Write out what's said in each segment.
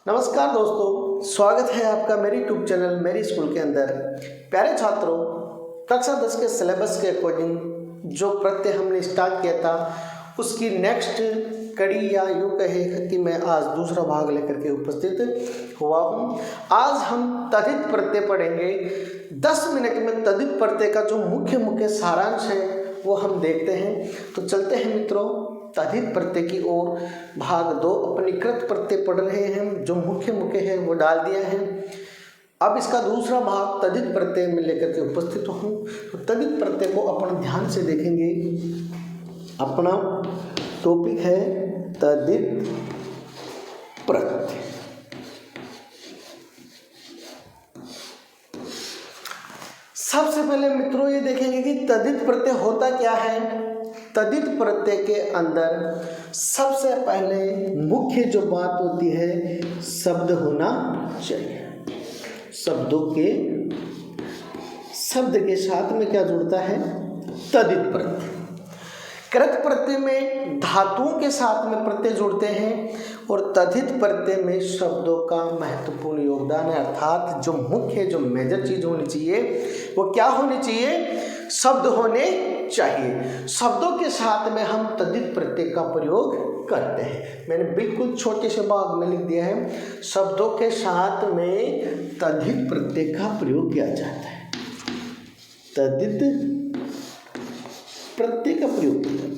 नमस्कार दोस्तों, स्वागत है आपका मेरे यूट्यूब चैनल मेरी स्कूल के अंदर। प्यारे छात्रों, कक्षा 10 के सिलेबस के अकॉर्डिंग जो प्रत्यय हमने स्टार्ट किया था उसकी नेक्स्ट कड़ी या यूँ कहे कि मैं आज दूसरा भाग लेकर के उपस्थित हुआ हूँ। आज हम तद्धित प्रत्यय पढ़ेंगे। 10 मिनट में तद्धित प्रत्यय का जो मुख्य सारांश है वो हम देखते हैं। तो चलते हैं मित्रों तद्धित प्रत्यय की ओर। भाग 2 अपनी कृत प्रत्यय पढ़ रहे हैं, जो मुख्य है वो डाल दिया है। अब इसका दूसरा भाग तद्धित प्रत्यय में लेकर के उपस्थित हूँ। तो तद्धित प्रत्यय को अपन ध्यान से देखेंगे। अपना टॉपिक है तद्धित प्रत्यय। सबसे पहले मित्रों ये देखेंगे कि तद्धित प्रत्यय होता क्या है। तद्धित प्रत्यय के अंदर सबसे पहले मुख्य जो बात होती है, शब्द होना चाहिए। शब्द के साथ में क्या जुड़ता है? तद्धित प्रत्यय। कृत प्रत्यय में धातुओं के साथ में प्रत्यय जुड़ते हैं और तद्धित प्रत्यय में शब्दों का महत्वपूर्ण योगदान है। अर्थात जो मुख्य जो मेजर चीज होनी चाहिए वो क्या होनी चाहिए? शब्द होने चाहिए। शब्दों के साथ में हम तद्धित प्रत्यय का प्रयोग करते हैं। मैंने बिल्कुल छोटे से भाग में लिख दिया है, शब्दों के साथ में तद्धित प्रत्यय का प्रयोग किया जाता है। तद्धित प्रत्यय का प्रयोग किया जाता है।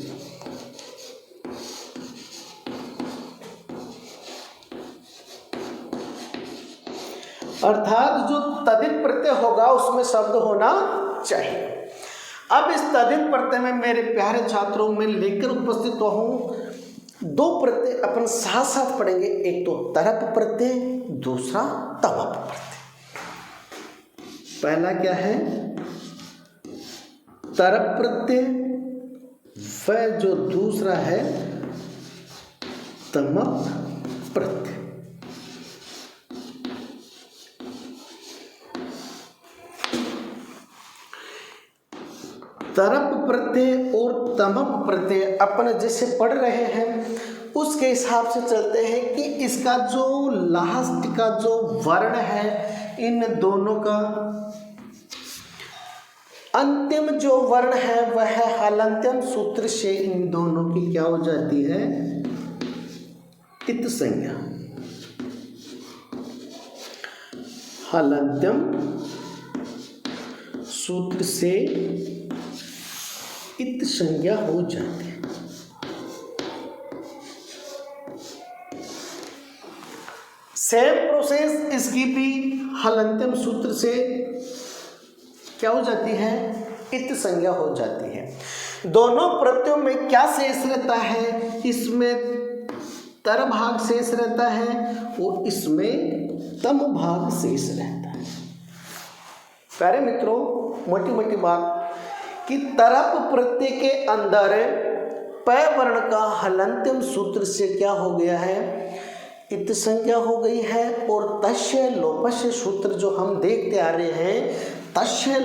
अर्थात जो तद्धित प्रत्यय होगा उसमें शब्द होना चाहिए। अब इस तद्धित प्रत्यय में मेरे प्यारे छात्रों में लेकर उपस्थित हूँ। 2 प्रत्यय अपन साथ साथ पढ़ेंगे। एक तो तरप प्रत्यय, दूसरा तमप प्रत्यय। पहला क्या है? तरप प्रत्यय, वह जो दूसरा है तमप प्रत्यय। तरप प्रत्यय और तमप प्रत्यय अपन जैसे पढ़ रहे हैं उसके हिसाब से चलते हैं कि इसका जो लास्ट का जो वर्ण है, इन दोनों का अंतिम जो वर्ण है वह है हलंत्यम सूत्र से इन दोनों की क्या हो जाती है? इत संज्ञा। हलंत्यम सूत्र से इत संज्ञा हो जाती है। सेम प्रोसेस इसकी भी हलंत्यम सूत्र से क्या हो जाती है? इत संज्ञा हो जाती है। दोनों प्रत्ययों में क्या शेष रहता है? इसमें तर भाग शेष रहता है और इसमें तम भाग शेष रहता है। प्यारे मित्रों, मोटी बात कि तरप प्रत्यय के अंदर प वर्ण का हलंत्यम सूत्र से क्या हो गया है? इत संज्ञा हो गई है। और तस्य लोपस्य सूत्र जो हम देखते आ रहे हैं, तस्य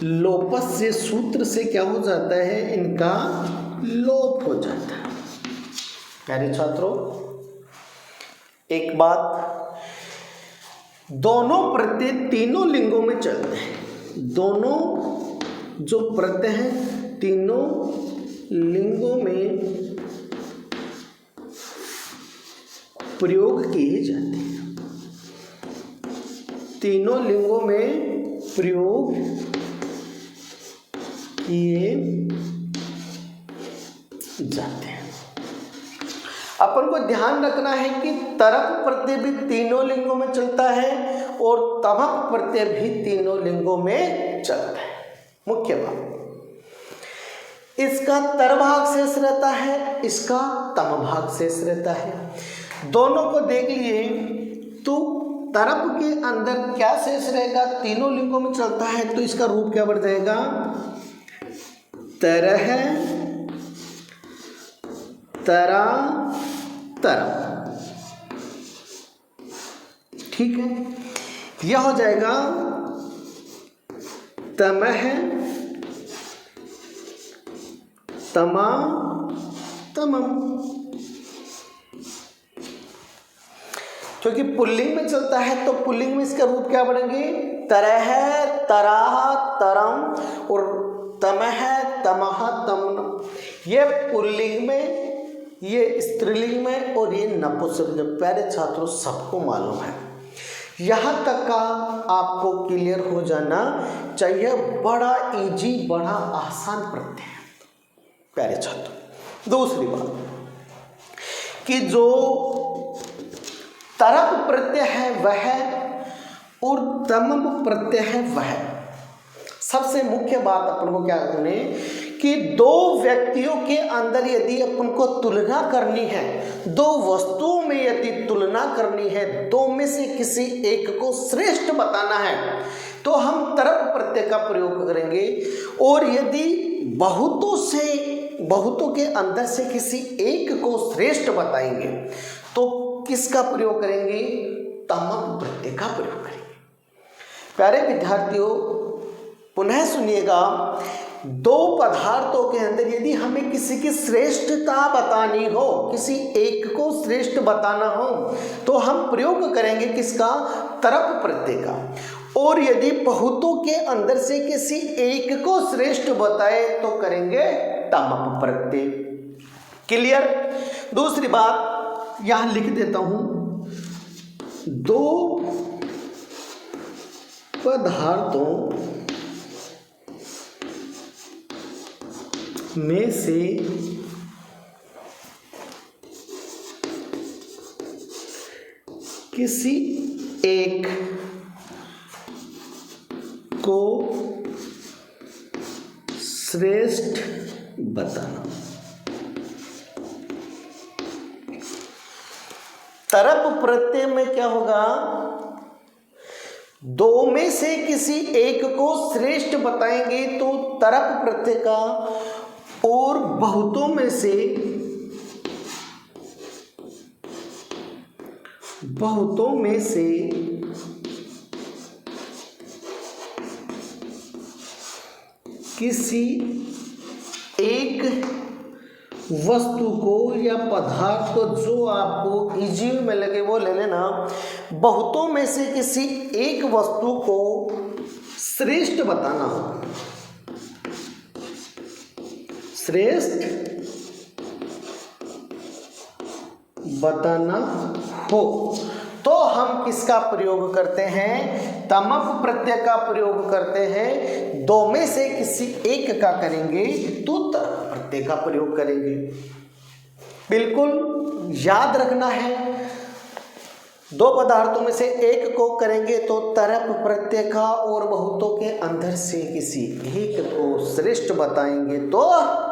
लोपस्य सूत्र से क्या हो जाता है? इनका लोप हो जाता है। प्यारे छात्रों, एक बात, दोनों प्रत्यय तीनों लिंगों में चलते हैं। दोनों जो प्रत्यय हैं तीनों लिंगों में प्रयोग किए जाते हैं। तीनों लिंगों में प्रयोग किए जाते हैं। अपन को ध्यान रखना है कि तरप प्रत्यय भी तीनों लिंगों में चलता है और तमप प्रत्यय भी तीनों लिंगों में चलता है। मुख्य बात, इसका तर भाग शेष रहता है, इसका तम भाग शेष रहता है। दोनों को देख लिए तो तरप के अंदर क्या शेष रहेगा? तीनों लिंगों में चलता है तो इसका रूप क्या बढ़ जाएगा? तरह, तरा, तरप। ठीक है, यह हो जाएगा तमह, तमा, तमम, क्योंकि पुल्लिंग में चलता है तो पुल्लिंग में इसका रूप क्या बनेंगे, तरह, तराह, तरम, और तमह, तमह, तमन। ये पुल्लिंग में, ये स्त्रीलिंग में, और ये नपुंसकलिंग। प्यारे छात्रों सबको मालूम है, यहाँ तक का आपको क्लियर हो जाना चाहिए। बड़ा इजी, बड़ा आसान प्रत्यय है प्यारे छात्रों। दूसरी बात कि जो तरप प्रत्यय है वह, और तमप प्रत्यय है वह। सबसे मुख्य बात अपन को क्या करनी कि दो व्यक्तियों के अंदर यदि अपन को तुलना करनी है, दो वस्तुओं में यदि तुलना करनी है, दो में से किसी एक को श्रेष्ठ बताना है, तो हम तरप प्रत्यय का प्रयोग करेंगे। और यदि बहुतों के अंदर से किसी एक को श्रेष्ठ बताएंगे तो किसका प्रयोग करेंगे, तमप प्रत्यय का प्रयोग करेंगे। प्यारे विद्यार्थियों पुनः सुनिएगा, दो पदार्थों के अंदर यदि हमें किसी की श्रेष्ठता बतानी हो, किसी एक को श्रेष्ठ बताना हो, तो हम प्रयोग करेंगे किसका, तरप प्रत्यय का। और यदि बहुतों के अंदर से किसी एक को श्रेष्ठ बताए तो करेंगे तमप प्रत्यय। क्लियर। दूसरी बात यहां लिख देता हूं, दो पदार्थों में से किसी एक को श्रेष्ठ बताना। तरप प्रत्यय में क्या होगा, दो में से किसी एक को श्रेष्ठ बताएंगे तो तरप प्रत्यय का, और बहुतों में से किसी एक वस्तु को या पदार्थ को, जो आपको इजी में लगे वो ले लेना। बहुतों में से किसी एक वस्तु को श्रेष्ठ बताना हो, श्रेष्ठ बताना हो, तो हम किसका प्रयोग करते हैं, तमप प्रत्यय का प्रयोग करते हैं। दो में से किसी एक का करेंगे तो तरप प्रत्यय का प्रयोग करेंगे। बिल्कुल याद रखना है, दो पदार्थों में से एक को करेंगे तो तरप प्रत्यय का, और बहुतों के अंदर से किसी एक को श्रेष्ठ बताएंगे तो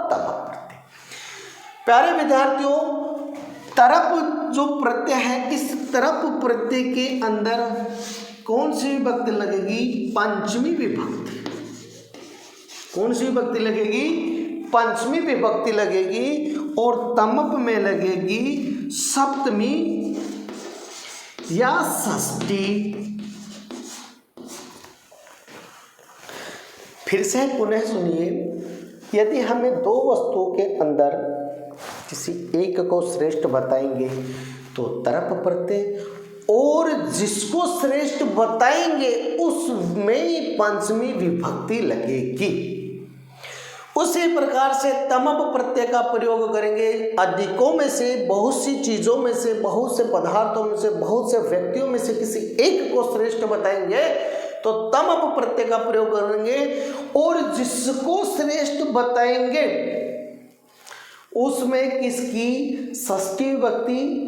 तमप प्रत्यय। प्यारे विद्यार्थियों, तरप जो प्रत्यय है, इस तरप प्रत्यय के अंदर कौन सी विभक्ति लगेगी, पंचमी विभक्ति। कौन सी विभक्ति लगेगी, पंचमी विभक्ति लगेगी, और तमप में लगेगी सप्तमी या षष्ठी। फिर से पुनः सुनिए, यदि हमें दो वस्तुओं के अंदर किसी एक को श्रेष्ठ बताएंगे तो तरप प्रत्यय, और जिसको श्रेष्ठ बताएंगे उसमें पंचमी विभक्ति लगेगी। उसी प्रकार से तमप प्रत्यय का प्रयोग करेंगे। अधिकों में से, बहुत सी चीजों में से, बहुत से पदार्थों में से, बहुत से व्यक्तियों में से किसी एक को श्रेष्ठ बताएंगे तो तमप प्रत्यय का प्रयोग करेंगे, और जिसको श्रेष्ठ बताएंगे उसमें किसकी षष्ठी विभक्ति।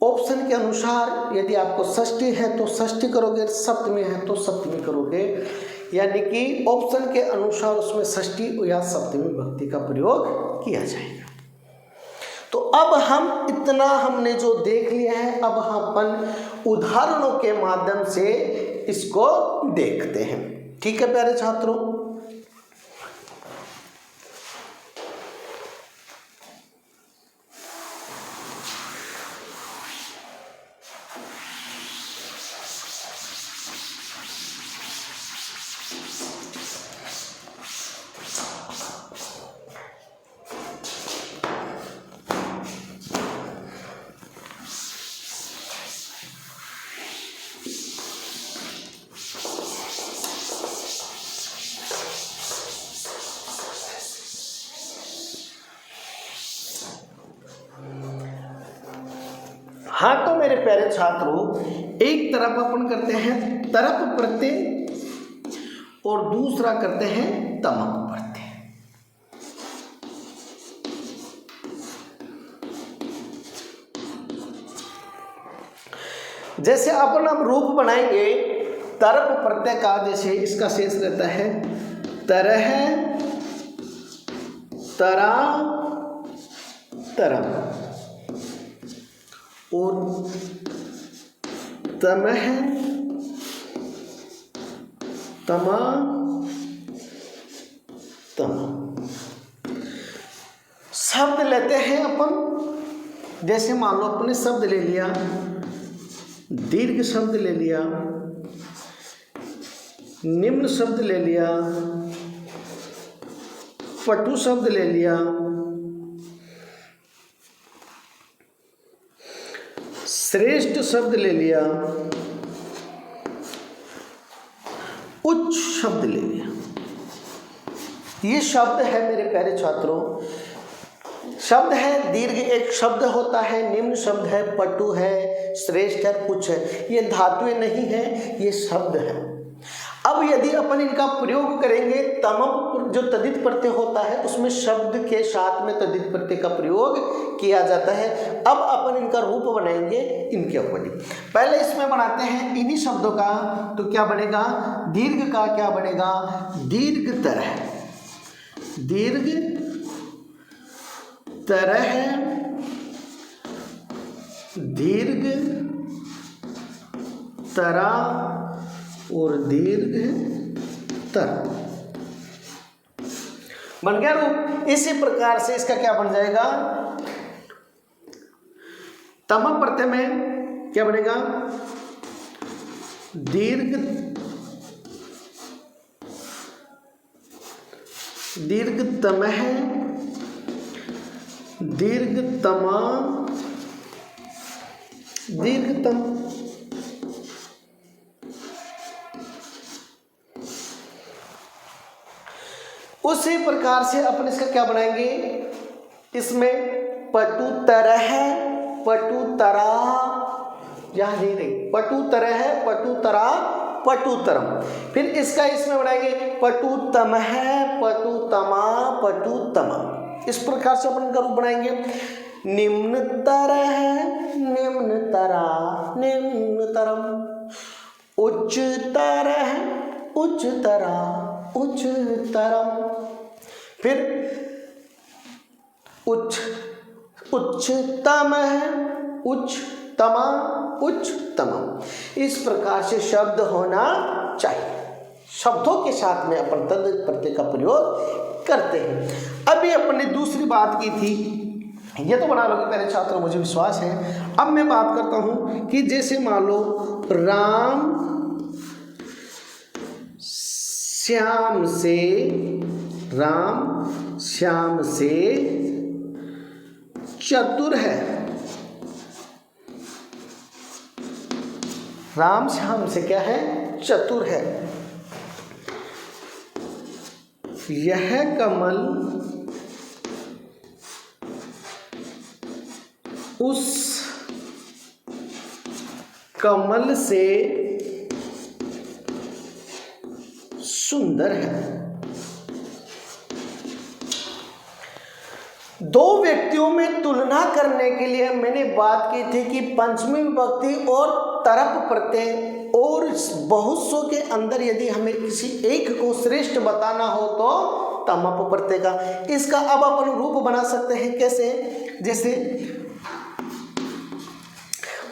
ऑप्शन के अनुसार यदि आपको षष्ठी है तो षष्ठी करोगे, सप्तमी है तो सप्तमी करोगे, यानी कि ऑप्शन के अनुसार उसमें षष्ठी या सप्तमी विभक्ति का प्रयोग किया जाएगा। तो अब हम इतना हमने जो देख लिया है, अब हम अपन उदाहरणों के माध्यम से इसको देखते हैं। ठीक है प्यारे छात्रों, हाँ तो मेरे प्यारे छात्रों, एक तरफ अपन करते हैं तरप प्रत्यय और दूसरा करते हैं तमप प्रत्यय। जैसे अपन अब रूप बनाएंगे तरप प्रत्यय का, जैसे इसका शेष रहता है तरह, तरा, तरम और तमह, तमा, तमा। शब्द लेते हैं अपन, जैसे मान लो अपने शब्द ले लिया, दीर्घ शब्द ले लिया, निम्न शब्द ले लिया, पटु शब्द ले लिया, श्रेष्ठ शब्द ले लिया, उच्च शब्द ले लिया। ये शब्द है मेरे प्यारे छात्रों, शब्द है। दीर्घ एक शब्द होता है, निम्न शब्द है, पटु है, श्रेष्ठ है, उच्च है। ये धातुएं नहीं है, ये शब्द है। अब यदि अपन इनका प्रयोग करेंगे, तमप जो तद्धित प्रत्यय होता है उसमें शब्द के साथ में तद्धित प्रत्यय का प्रयोग किया जाता है। अब अपन इनका रूप बनाएंगे इनके अकॉर्डिंग। पहले इसमें बनाते हैं इन्हीं शब्दों का, तो क्या बनेगा, दीर्घ का क्या बनेगा, दीर्घ तरह, दीर्घ तरह, दीर्घ तरा और दीर्घ तर बन गया रूप। इसी प्रकार से इसका क्या बन जाएगा, तमप प्रत्यय में क्या बनेगा, दीर्घ, दीर्घ तमह, दीर्घ तमा, दीर्घ तम। उसी प्रकार से अपन इसका क्या बनाएंगे, इसमें पटु तरह, पटु तरा, यहां नहीं देंगे, पटु तरह, पटु तरा, पटु तरम। फिर इसका इसमें बनाएंगे पटु तमह, पटु तमा, पटु तमा। इस प्रकार से अपन इनका रूप बनाएंगे, निम्न तरह, निम्न तरा, निम्न तरम, उच्च तरह, उच्च तरा, उच्च तरम। फिर उच्च, उच्चतम है, उच्चतमा, उच्चतम। इस प्रकार से शब्द होना चाहिए। शब्दों के साथ में अपन तद्धित प्रत्यय का प्रयोग करते हैं। अभी अपन ने दूसरी बात की थी, ये तो बना लोगे पहले छात्रों, मुझे विश्वास है। अब मैं बात करता हूं कि जैसे मान लो राम श्याम से, राम श्याम से चतुर है, राम श्याम से क्या है, चतुर है। यह कमल उस कमल से सुंदर है। दो व्यक्तियों में तुलना करने के लिए मैंने बात की थी कि पंचमी विभक्ति और तरप प्रत्यय और बहुत सौ के अंदर यदि हमें किसी एक को श्रेष्ठ बताना हो तो तमप प्रत्यय का। इसका अब अपन रूप बना सकते हैं, कैसे, जैसे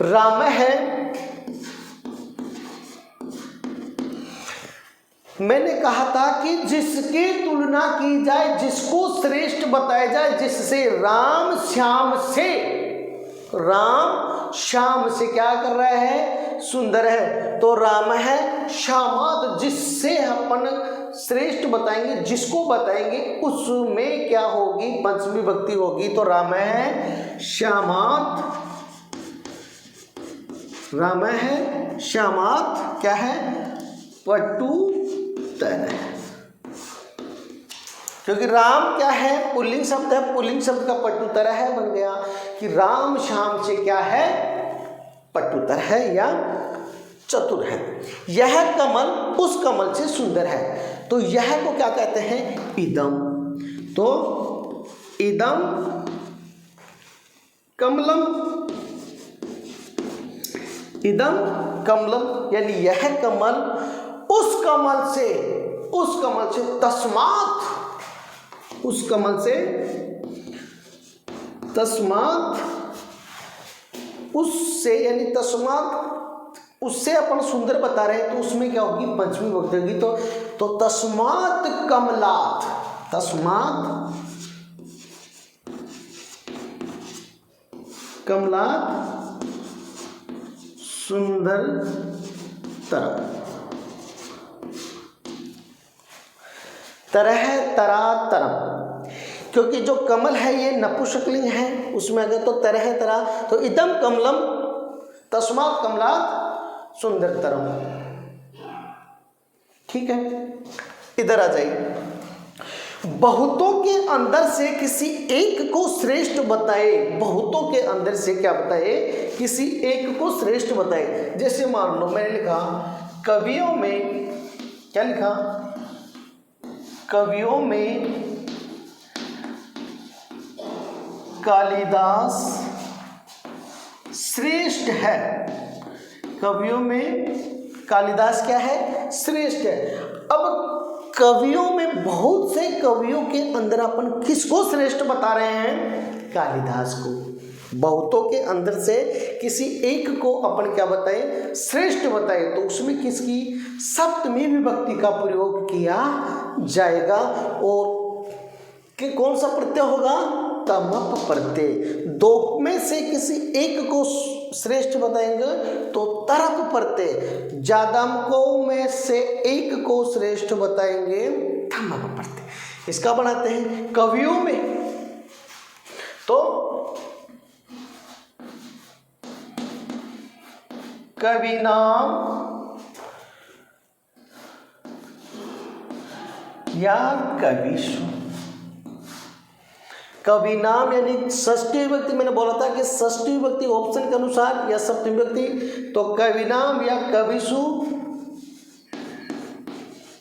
राम है, मैंने कहा था कि जिसकी तुलना की जाए, जिसको श्रेष्ठ बताया जाए, जिससे राम श्याम से, राम श्याम से क्या कर रहा है, सुंदर है, तो राम है श्यामात, जिससे अपन श्रेष्ठ बताएंगे, जिसको बताएंगे उसमें क्या होगी, पंचमी विभक्ति होगी, तो राम है श्यामात, राम है श्यामात क्या है, पटु तरह। क्योंकि राम क्या है, पुल्लिंग शब्द है, पुल्लिंग शब्द का पटु तरह है, बन गया कि राम श्याम से क्या है, पटुतर है या चतुर है। यह कमल उस कमल से सुंदर है, तो यह को क्या कहते हैं? इदम। तो इदम कमलम, इदम कमलम, यानी यह कमल उस कमल से तस्मात्, उस कमल से तस्मात्, उससे यानी तस्मात् उससे अपन सुंदर बता रहे हैं, तो उसमें क्या होगी? पंचमी विभक्ति होगी। तो तस्मात् कमलात्, तस्मात् कमलात् सुंदर तरह, तरह तरा तरम, क्योंकि जो कमल है ये नपुंसकलिंग है, उसमें अगर तो तरह तरा, तो इदम कमलम तस्मात् कमलात् सुंदरतरम। ठीक है, इधर आ जाइए। बहुतों के अंदर से किसी एक को श्रेष्ठ बताए, बहुतों के अंदर से क्या बताए? किसी एक को श्रेष्ठ बताए। जैसे मान लो मैंने लिखा कवियों में, क्या लिखा? कवियों में कालिदास श्रेष्ठ है, कवियों में कालिदास क्या है? श्रेष्ठ है। अब कवियों में बहुत से कवियों के अंदर अपन किसको श्रेष्ठ बता रहे हैं? कालिदास को। बहुतों के अंदर से किसी एक को अपन क्या बताएं? श्रेष्ठ बताए, तो उसमें किसकी? सप्तमी विभक्ति का प्रयोग किया जाएगा। और कि कौन सा प्रत्यय होगा? तमप प्रत्यय। दो में से किसी एक को श्रेष्ठ बताएंगे तो तरप प्रत्यय, ज्यादांकों में से एक को श्रेष्ठ बताएंगे तमप प्रत्यय। इसका बनाते हैं कवियों में, तो कवि नाम या कविषु। कवि नाम यानी षष्ठी विभक्ति, मैंने बोला था कि षष्ठी विभक्ति ऑप्शन के अनुसार या सप्तमी विभक्ति, तो कवि नाम या कविषु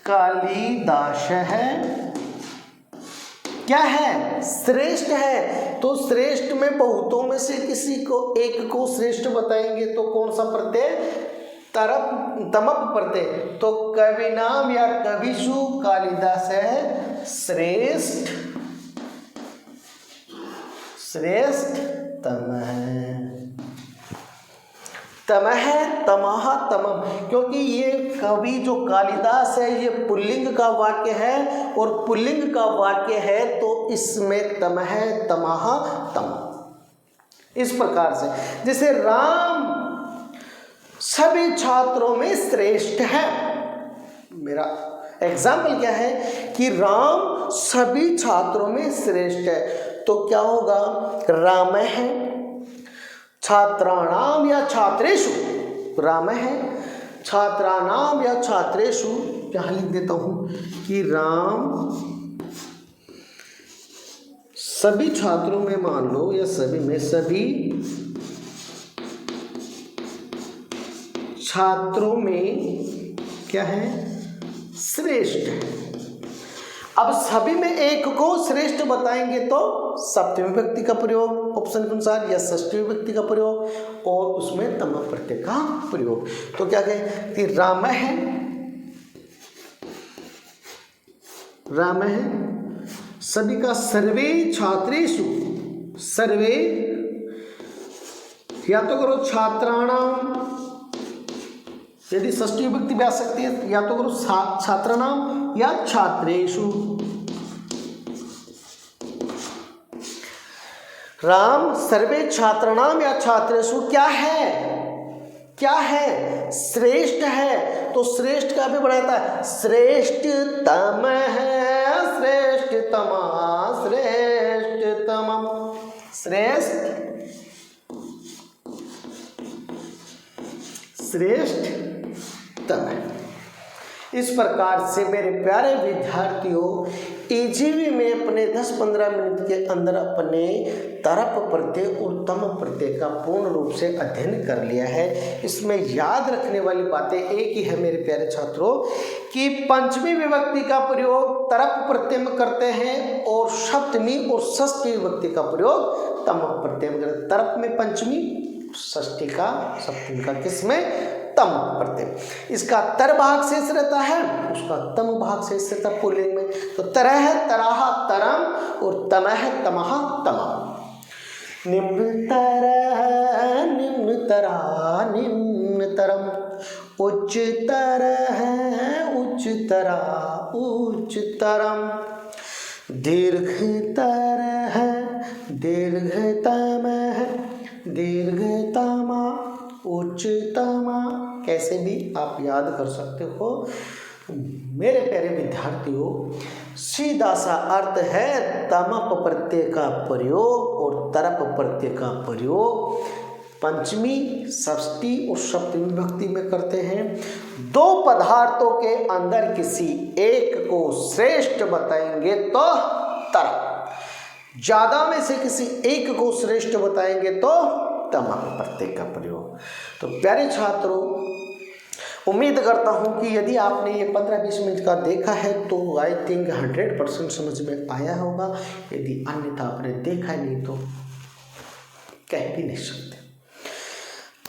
कालिदास है, क्या है? श्रेष्ठ है। तो श्रेष्ठ में बहुतों में से किसी को एक को श्रेष्ठ बताएंगे तो कौन सा प्रत्यय? तरप तमप प्रत्यय। तो कवि नाम या कविषु कालिदास है श्रेष्ठ, श्रेष्ठ तमः, तमः तमः तमम, क्योंकि ये कवि जो कालिदास है ये पुल्लिंग का वाक्य है, और पुल्लिंग का वाक्य है तो इसमें तमः तमः तम। इस प्रकार से जैसे राम सभी छात्रों में श्रेष्ठ है, मेरा एग्जाम्पल क्या है कि राम सभी छात्रों में श्रेष्ठ है, तो क्या होगा? राम है छात्राणाम या छात्रेषु, राम है छात्राणाम या छात्रेषु। यहाँ लिख देता हूँ कि राम सभी छात्रों में, मान लो या सभी में, सभी छात्रों में क्या है? श्रेष्ठ है। अब सभी में एक को श्रेष्ठ बताएंगे तो सप्तमी विभक्ति का प्रयोग ऑप्शन के अनुसार या षष्ठी विभक्ति का प्रयोग, और उसमें तम प्रत्यय का प्रयोग। तो क्या कहें कि राम है, राम है सभी का, सर्वे छात्रेषु, सर्वे या तो करो छात्राणाम, यदि षष्ठी विभक्ति भी आ सकती है, या तो करो छात्राणाम या छात्रेषु। राम सर्वे छात्राणाम या छात्रेषु क्या है? क्या है? श्रेष्ठ है। तो श्रेष्ठ का भी बनाता है श्रेष्ठतम है, श्रेष्ठतम, श्रेष्ठतम, श्रेष्ठ, श्रेष्ठतम है। इस प्रकार से मेरे प्यारे विद्यार्थियों इजीली में अपने 10-15 मिनट के अंदर अपने तरप प्रत्यय और तम प्रत्यय का पूर्ण रूप से अध्ययन कर लिया है। इसमें याद रखने वाली बातें एक ही है मेरे प्यारे छात्रों कि पंचमी विभक्ति का प्रयोग तरप प्रत्यय में करते हैं और सप्तमी और षष्ठी विभक्ति का प्रयोग तम प्रत्यय में करते हैं। तरप में पंचमी, षष्ठी का, सप्तमी का किसमें? तम प्रत्यय। इसका तर भाग शेष रहता है, उसका तम भाग शेष रहता है पुल्लिंग में। तो तरह है तराह तरम और तमह है तमह तमम। निम्न तरह निम्न तरा निम्न तरम, उच्च तरह उच्च तरा उच्च तरम, दीर्घ तरह दीर्घतमः दीर्घतमा उच्चतमा। कैसे भी आप याद कर सकते हो मेरे प्यारे विद्यार्थियों। सीधा सा अर्थ है तमप प्रत्यय का प्रयोग और तरप प्रत्यय का प्रयोग पंचमी, षष्ठी और सप्तमी विभक्ति में करते हैं। दो पदार्थों के अंदर किसी एक को श्रेष्ठ बताएंगे तो तरप, ज्यादा में से किसी एक को श्रेष्ठ बताएंगे तो तमप प्रत्यय का प्रयोग। तो प्यारे छात्रों, उम्मीद करता हूं कि यदि आपने ये 15-20 मिनट का देखा है तो आई थिंक 100% समझ में आया होगा। यदि अन्यथा आपने देखा नहीं तो कह भी नहीं सकते।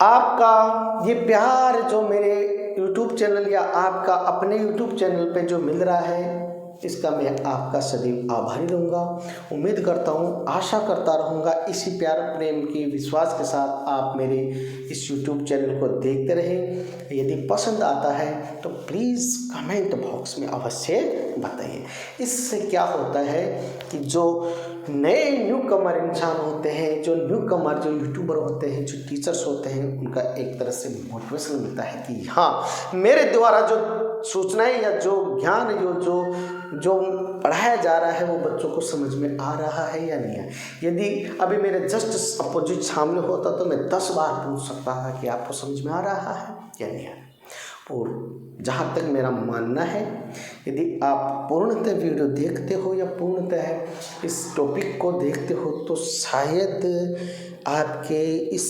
आपका ये प्यार जो मेरे YouTube चैनल या आपका अपने YouTube चैनल पे जो मिल रहा है, इसका मैं आपका सदैव आभारी रहूँगा। उम्मीद करता हूँ, आशा करता रहूँगा इसी प्यार प्रेम की विश्वास के साथ आप मेरे इस YouTube चैनल को देखते रहें। यदि पसंद आता है तो प्लीज़ कमेंट बॉक्स में अवश्य बताइए। इससे क्या होता है कि जो नए न्यू कमर इंसान होते हैं, जो न्यू कमर जो यूट्यूबर होते हैं, जो टीचर्स होते हैं, उनका एक तरह से मोटिवेशन मिलता है कि हाँ, मेरे द्वारा जो सूचनाएं या जो ज्ञान जो पढ़ाया जा रहा है वो बच्चों को समझ में आ रहा है या नहीं है। यदि अभी मेरे जस्ट अपोजिट सामने होता तो मैं 10 बार पूछ सकता था कि आपको समझ में आ रहा है या नहीं है। और जहाँ तक मेरा मानना है, यदि आप पूर्णतः वीडियो देखते हो या पूर्णतः इस टॉपिक को देखते हो तो शायद आपके इस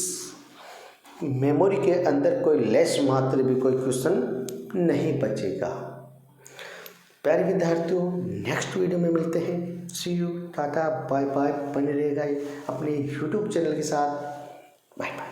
मेमोरी के अंदर कोई लेस मात्र भी कोई क्वेश्चन नहीं बचेगा। प्यारे विद्यार्थियों, नेक्स्ट वीडियो में मिलते हैं। See you, tata, bye bye. बने रहेगा अपने YouTube चैनल के साथ। Bye bye.